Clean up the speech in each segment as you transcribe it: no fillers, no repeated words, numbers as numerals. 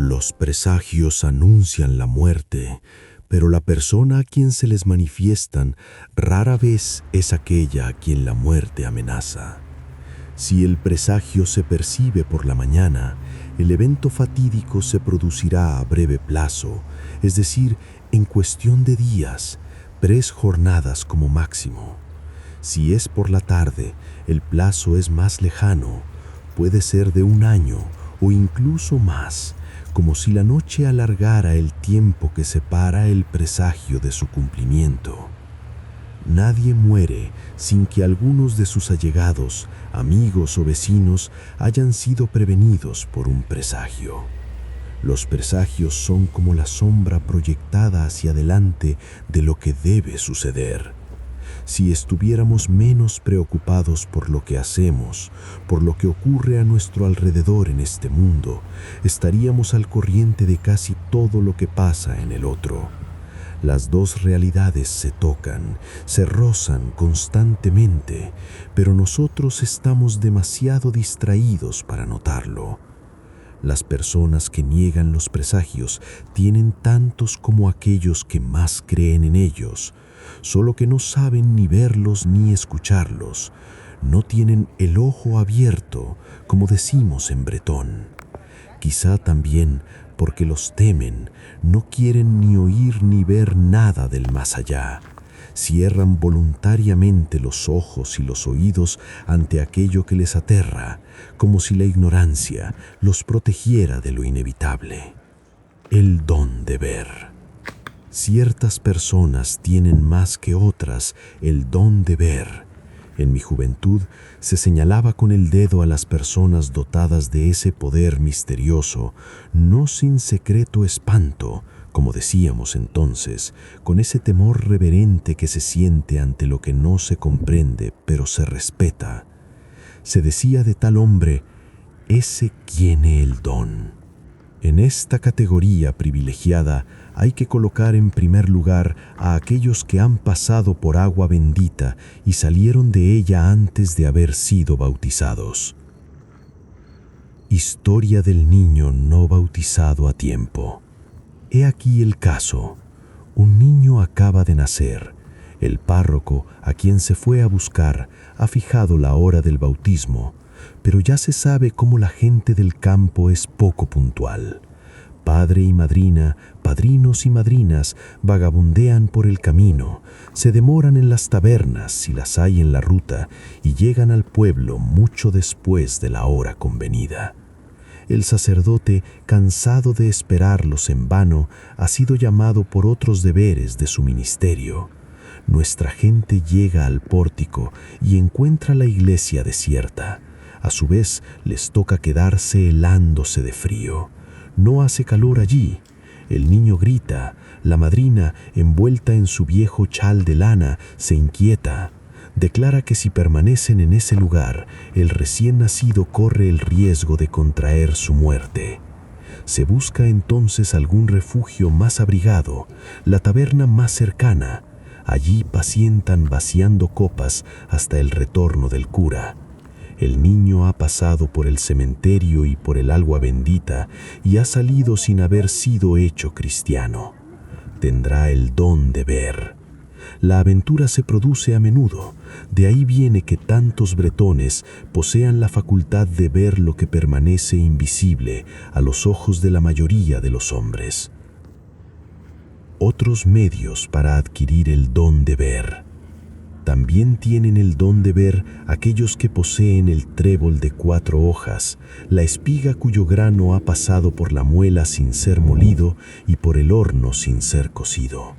Los presagios anuncian la muerte, pero la persona a quien se les manifiestan rara vez es aquella a quien la muerte amenaza. Si el presagio se percibe por la mañana, el evento fatídico se producirá a breve plazo, es decir, en cuestión de días, 3 jornadas como máximo. Si es por la tarde, el plazo es más lejano, puede ser de 1 año o incluso más, como si la noche alargara el tiempo que separa el presagio de su cumplimiento. Nadie muere sin que algunos de sus allegados, amigos o vecinos hayan sido prevenidos por un presagio. Los presagios son como la sombra proyectada hacia adelante de lo que debe suceder. Si estuviéramos menos preocupados por lo que hacemos, por lo que ocurre a nuestro alrededor en este mundo, estaríamos al corriente de casi todo lo que pasa en el otro. Las dos realidades se tocan, se rozan constantemente, pero nosotros estamos demasiado distraídos para notarlo. Las personas que niegan los presagios tienen tantos como aquellos que más creen en ellos, solo que no saben ni verlos ni escucharlos. No tienen el ojo abierto, como decimos en bretón. Quizá también porque los temen, no quieren ni oír ni ver nada del más allá. Cierran voluntariamente los ojos y los oídos ante aquello que les aterra, como si la ignorancia los protegiera de lo inevitable. El don de ver. Ciertas personas tienen más que otras el don de ver. En mi juventud se señalaba con el dedo a las personas dotadas de ese poder misterioso, no sin secreto espanto, como decíamos entonces, con ese temor reverente que se siente ante lo que no se comprende pero se respeta. Se decía de tal hombre, ese tiene el don. En esta categoría privilegiada hay que colocar en primer lugar a aquellos que han pasado por agua bendita y salieron de ella antes de haber sido bautizados. Historia del niño no bautizado a tiempo. He aquí el caso. Un niño acaba de nacer. El párroco, a quien se fue a buscar, ha fijado la hora del bautismo, pero ya se sabe cómo la gente del campo es poco puntual. Padre y madrina, padrinos y madrinas vagabundean por el camino, se demoran en las tabernas si las hay en la ruta y llegan al pueblo mucho después de la hora convenida. El sacerdote, cansado de esperarlos en vano, ha sido llamado por otros deberes de su ministerio. Nuestra gente llega al pórtico y encuentra la iglesia desierta. A su vez, les toca quedarse helándose de frío. No hace calor allí. El niño grita. La madrina, envuelta en su viejo chal de lana, se inquieta. Declara que si permanecen en ese lugar, el recién nacido corre el riesgo de contraer su muerte. Se busca entonces algún refugio más abrigado, la taberna más cercana. Allí pacientan vaciando copas hasta el retorno del cura. El niño ha pasado por el cementerio y por el agua bendita y ha salido sin haber sido hecho cristiano. Tendrá el don de ver. La aventura se produce a menudo, de ahí viene que tantos bretones posean la facultad de ver lo que permanece invisible a los ojos de la mayoría de los hombres. Otros medios para adquirir el don de ver. También tienen el don de ver aquellos que poseen el trébol de 4 hojas, la espiga cuyo grano ha pasado por la muela sin ser molido y por el horno sin ser cocido.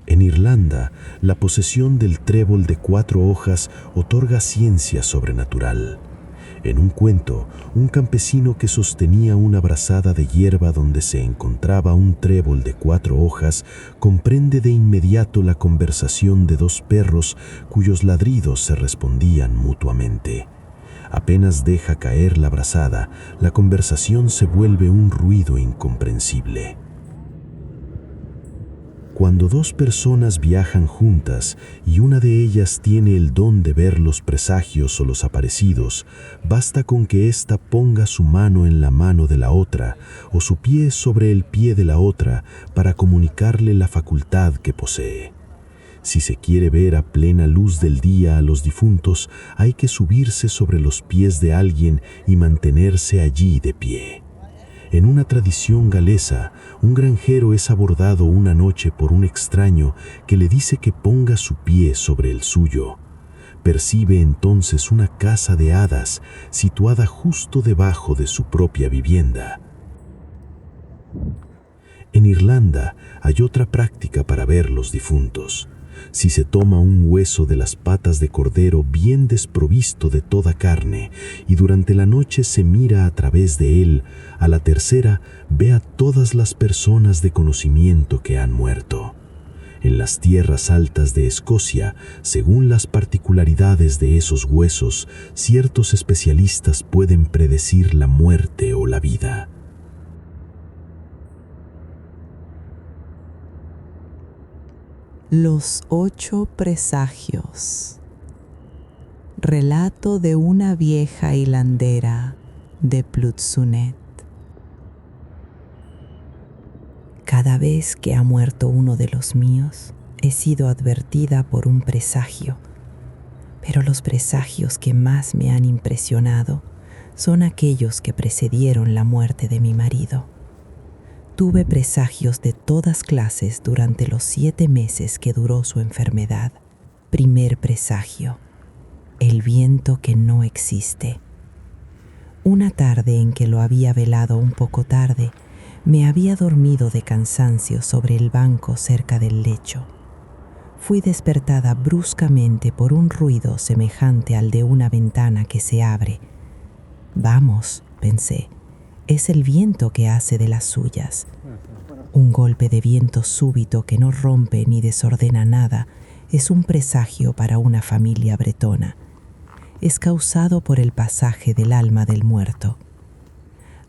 En Irlanda, la posesión del trébol de 4 hojas otorga ciencia sobrenatural. En un cuento, un campesino que sostenía una brazada de hierba donde se encontraba un trébol de 4 hojas comprende de inmediato la conversación de 2 perros cuyos ladridos se respondían mutuamente. Apenas deja caer la brazada, la conversación se vuelve un ruido incomprensible. Cuando dos personas viajan juntas y una de ellas tiene el don de ver los presagios o los aparecidos, basta con que ésta ponga su mano en la mano de la otra o su pie sobre el pie de la otra para comunicarle la facultad que posee. Si se quiere ver a plena luz del día a los difuntos, hay que subirse sobre los pies de alguien y mantenerse allí de pie. En una tradición galesa, un granjero es abordado una noche por un extraño que le dice que ponga su pie sobre el suyo. Percibe entonces una casa de hadas situada justo debajo de su propia vivienda. En Irlanda hay otra práctica para ver los difuntos. Si se toma un hueso de las patas de cordero bien desprovisto de toda carne y durante la noche se mira a través de él, a la tercera ve a todas las personas de conocimiento que han muerto. En las tierras altas de Escocia, según las particularidades de esos huesos, ciertos especialistas pueden predecir la muerte o la vida. Los 8 presagios. Relato de una vieja hilandera de Plutzunet. Cada vez que ha muerto uno de los míos, he sido advertida por un presagio, pero los presagios que más me han impresionado son aquellos que precedieron la muerte de mi marido. Tuve presagios de todas clases durante los 7 meses que duró su enfermedad. Primer presagio: el viento que no existe. Una tarde en que lo había velado un poco tarde, me había dormido de cansancio sobre el banco cerca del lecho. Fui despertada bruscamente por un ruido semejante al de una ventana que se abre. Vamos, pensé. Es el viento que hace de las suyas. Un golpe de viento súbito que no rompe ni desordena nada es un presagio para una familia bretona. Es causado por el pasaje del alma del muerto.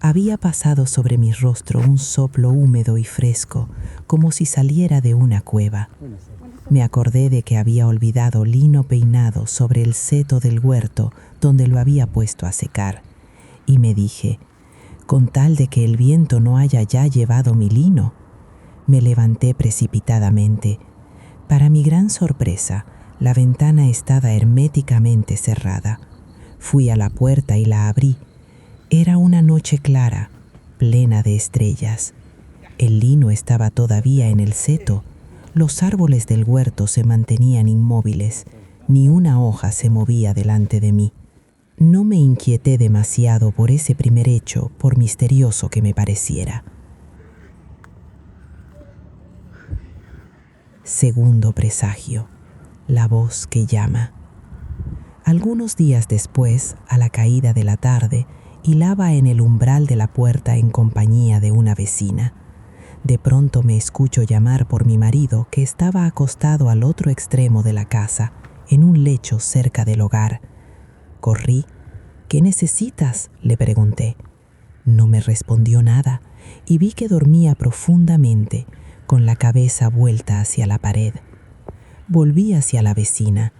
Había pasado sobre mi rostro un soplo húmedo y fresco, como si saliera de una cueva. Me acordé de que había olvidado lino peinado sobre el seto del huerto donde lo había puesto a secar, y me dije: con tal de que el viento no haya ya llevado mi lino. Me levanté precipitadamente. Para mi gran sorpresa, la ventana estaba herméticamente cerrada. Fui a la puerta y la abrí. Era una noche clara, plena de estrellas. El lino estaba todavía en el seto. Los árboles del huerto se mantenían inmóviles. Ni una hoja se movía delante de mí. No me inquieté demasiado por ese primer hecho, por misterioso que me pareciera. Segundo presagio: la voz que llama. Algunos días después, a la caída de la tarde, hilaba en el umbral de la puerta en compañía de una vecina. De pronto me escucho llamar por mi marido, que estaba acostado al otro extremo de la casa, en un lecho cerca del hogar. Corrí. ¿Qué necesitas?, le pregunté. No me respondió nada y vi que dormía profundamente, con la cabeza vuelta hacia la pared. Volví hacia la vecina.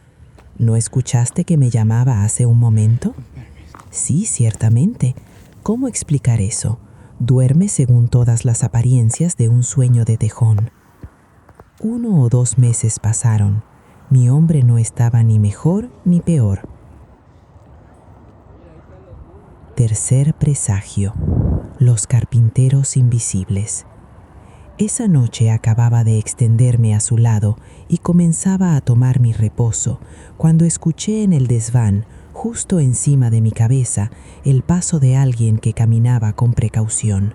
¿No escuchaste que me llamaba hace un momento? Sí, ciertamente. ¿Cómo explicar eso? Duerme según todas las apariencias de un sueño de tejón. 1 o 2 meses pasaron. Mi hombre no estaba ni mejor ni peor. Tercer presagio: los carpinteros invisibles. Esa noche acababa de extenderme a su lado y comenzaba a tomar mi reposo cuando escuché en el desván, justo encima de mi cabeza, el paso de alguien que caminaba con precaución.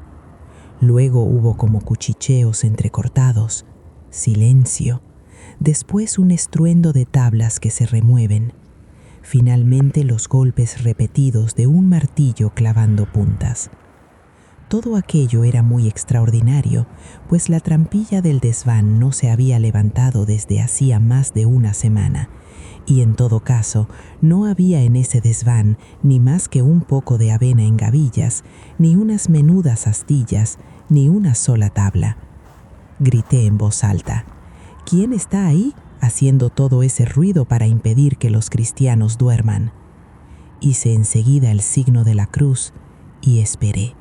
Luego hubo como cuchicheos entrecortados, silencio, después un estruendo de tablas que se remueven. Finalmente los golpes repetidos de un martillo clavando puntas. Todo aquello era muy extraordinario, pues la trampilla del desván no se había levantado desde hacía más de una semana, y en todo caso no había en ese desván ni más que un poco de avena en gavillas, ni unas menudas astillas, ni una sola tabla. grité en voz alta. ¿Quién está ahí haciendo todo ese ruido para impedir que los cristianos duerman? Hice enseguida el signo de la cruz y esperé.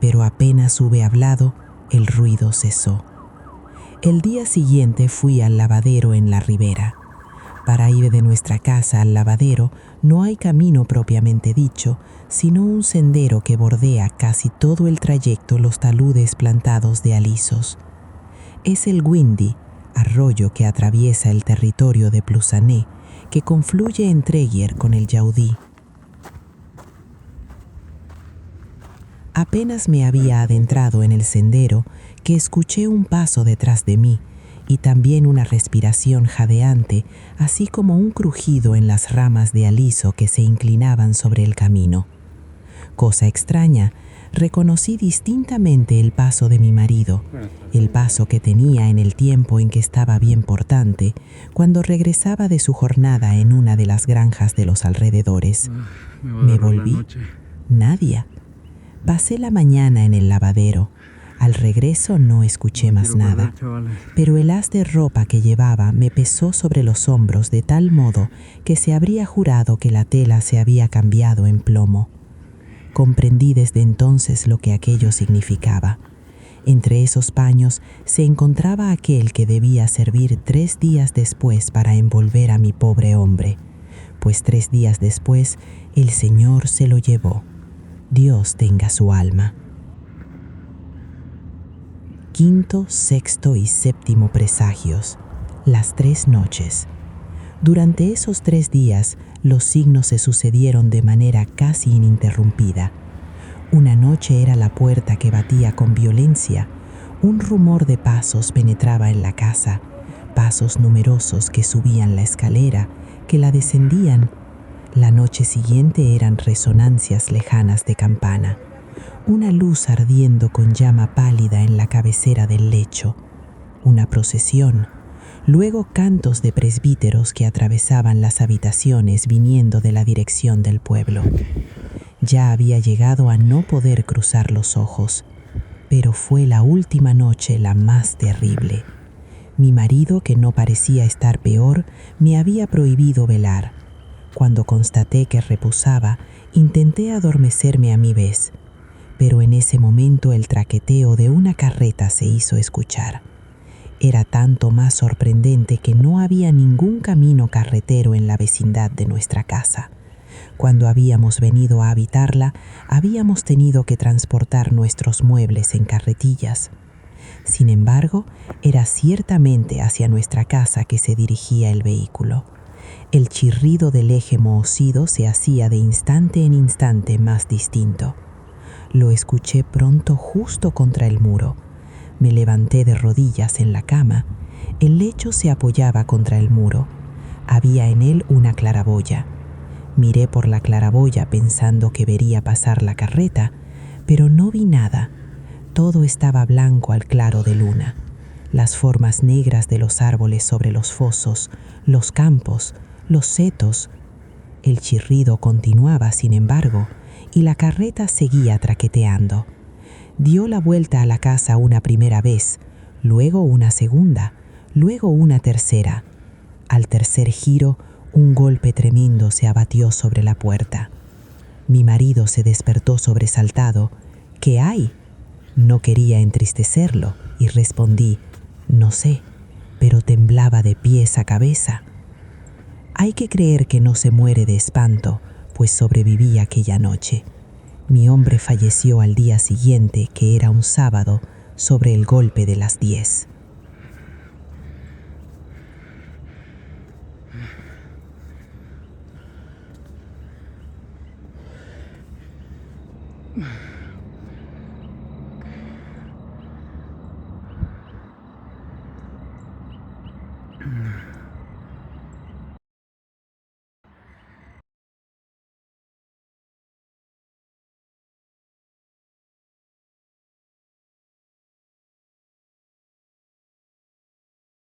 Pero apenas hube hablado, el ruido cesó. El día siguiente fui al lavadero en la ribera. Para ir de nuestra casa al lavadero no hay camino propiamente dicho, sino un sendero que bordea casi todo el trayecto los taludes plantados de alisos. Es el Windy, arroyo que atraviesa el territorio de Plouzané, que confluye en Tréguier con el Yaudí. Apenas me había adentrado en el sendero que escuché un paso detrás de mí y también una respiración jadeante, así como un crujido en las ramas de aliso que se inclinaban sobre el camino. Cosa extraña, reconocí distintamente el paso de mi marido, el paso que tenía en el tiempo en que estaba bien portante, cuando regresaba de su jornada en una de las granjas de los alrededores. Me volví. Nadie. Pasé la mañana en el lavadero. Al regreso no escuché más nada, pero el haz de ropa que llevaba me pesó sobre los hombros de tal modo que se habría jurado que la tela se había cambiado en plomo. Comprendí desde entonces lo que aquello significaba. Entre esos paños se encontraba aquel que debía servir 3 días después para envolver a mi pobre hombre, pues 3 días después el Señor se lo llevó. Dios tenga su alma. Quinto, sexto y séptimo presagios. Las 3 noches. Durante esos 3 días, los signos se sucedieron de manera casi ininterrumpida. Una noche era la puerta que batía con violencia. Un rumor de pasos penetraba en la casa, pasos numerosos que subían la escalera, que la descendían. La noche siguiente eran resonancias lejanas de campana. Una luz ardiendo con llama pálida en la cabecera del lecho. Una procesión. Luego cantos de presbíteros que atravesaban las habitaciones viniendo de la dirección del pueblo. Ya había llegado a no poder cruzar los ojos, pero fue la última noche la más terrible. Mi marido, que no parecía estar peor, me había prohibido velar. Cuando constaté que reposaba, intenté adormecerme a mi vez, pero en ese momento el traqueteo de una carreta se hizo escuchar. Era tanto más sorprendente que no había ningún camino carretero en la vecindad de nuestra casa. Cuando habíamos venido a habitarla, habíamos tenido que transportar nuestros muebles en carretillas. Sin embargo, era ciertamente hacia nuestra casa que se dirigía el vehículo. El chirrido del eje mohosido se hacía de instante en instante más distinto. Lo escuché pronto justo contra el muro. Me levanté de rodillas en la cama. El lecho se apoyaba contra el muro. Había en él una claraboya. Miré por la claraboya pensando que vería pasar la carreta, pero no vi nada. Todo estaba blanco al claro de luna. Las formas negras de los árboles sobre los fosos, los campos, los setos. El chirrido continuaba, sin embargo, y la carreta seguía traqueteando. Dio la vuelta a la casa una primera vez, luego una segunda, luego una tercera. Al tercer giro, un golpe tremendo se abatió sobre la puerta. Mi marido se despertó sobresaltado. ¿Qué hay? No quería entristecerlo y respondí, no sé, pero temblaba de pies a cabeza. Hay que creer que no se muere de espanto, pues sobreviví aquella noche. Mi hombre falleció al día siguiente, que era un sábado, sobre el golpe de las 10.